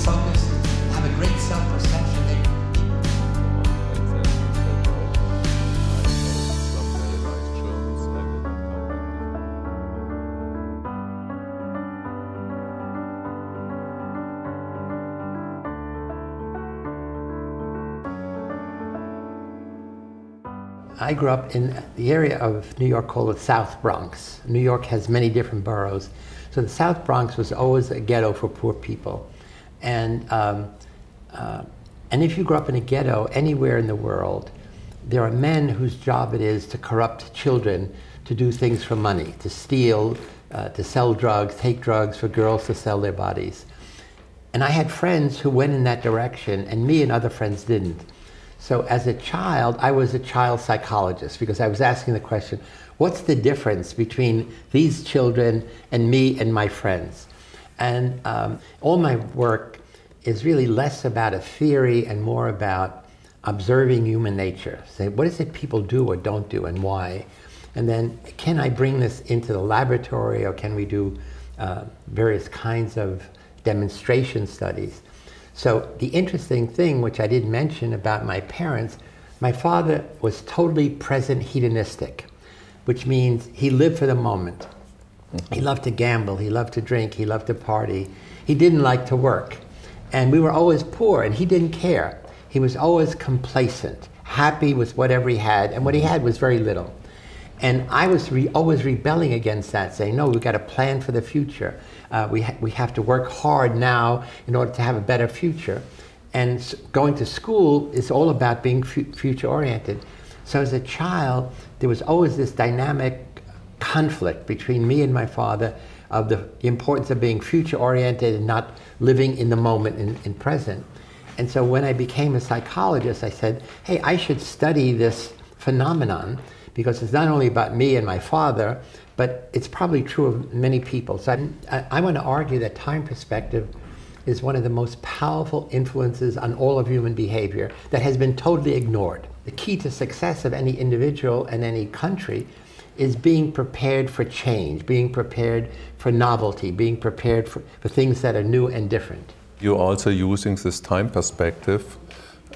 focused, have a great self-perception. I grew up in the area of New York called the South Bronx. New York has many different boroughs. So the South Bronx was always a ghetto for poor people. And if you grew up in a ghetto anywhere in the world, there are men whose job it is to corrupt children to do things for money, to steal, to sell drugs, take drugs for girls to sell their bodies. And I had friends who went in that direction, and me and other friends didn't. So as a child, I was a child psychologist because I was asking the question, what's the difference between these children and me and my friends? And all my work is really less about a theory and more about observing human nature. Say, what is it people do or don't do and why? And then can I bring this into the laboratory, or can we do various kinds of demonstration studies? So the interesting thing, which I didn't mention about my parents, my father was totally present hedonistic, which means he lived for the moment. He loved to gamble, he loved to drink, he loved to party. He didn't like to work. And we were always poor, and he didn't care. He was always complacent, happy with whatever he had, and what he had was very little. And I was always rebelling against that, saying, no, we've got to plan for the future. We have to work hard now in order to have a better future. And going to school is all about being future-oriented. So as a child, there was always this dynamic conflict between me and my father of the importance of being future-oriented and not living in the moment, in present. And so when I became a psychologist, I said, hey, I should study this phenomenon, because it's not only about me and my father, but it's probably true of many people. So I want to argue that time perspective is one of the most powerful influences on all of human behavior that has been totally ignored. The key to success of any individual and any country is being prepared for change, being prepared for novelty, being prepared for things that are new and different. You're also using this time perspective,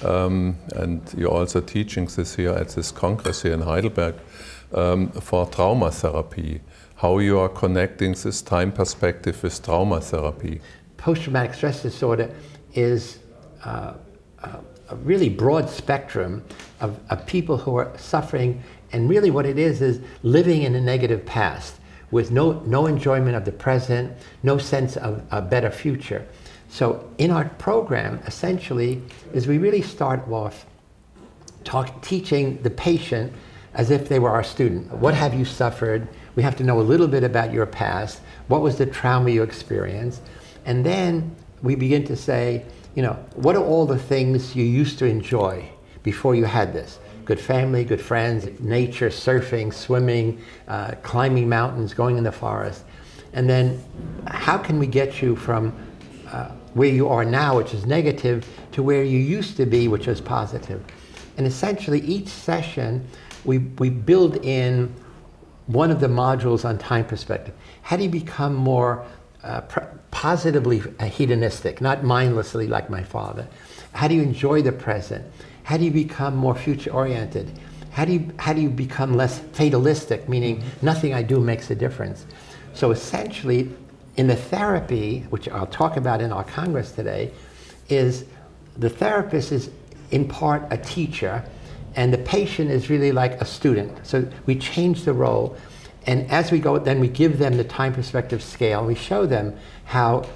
and you're also teaching this here at this Congress here in Heidelberg for traumatherapy. How you are connecting this time perspective with traumatherapy. Post-traumatic stress disorder is a really broad spectrum of people who are suffering, and really what it is living in a negative past with no enjoyment of the present, no sense of a better future. So in our program, essentially, is we really start off teaching the patient as if they were our student. What have you suffered? We have to know a little bit about your past. What was the trauma you experienced? And then we begin to say, you know, what are all the things you used to enjoy before you had this? Good family, good friends, nature, surfing, swimming, climbing mountains, going in the forest. And then how can we get you from where you are now, which is negative, to where you used to be, which is positive? And essentially each session we build in one of the modules on time perspective. How do you become more positively hedonistic, not mindlessly like my father? How do you enjoy the present? How do you become more future-oriented? How do you become less fatalistic, meaning nothing I do makes a difference? So essentially, in the therapy, which I'll talk about in our Congress today, is the therapist is in part a teacher, and the patient is really like a student. So we change the role, and as we go, then we give them the time perspective scale, and we show them how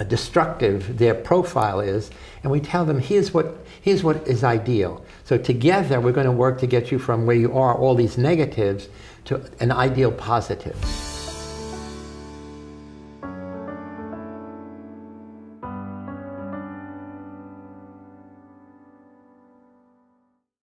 destructive their profile is, and we tell them, here's what is ideal. So together, we're going to work to get you from where you are, all these negatives, to an ideal positive.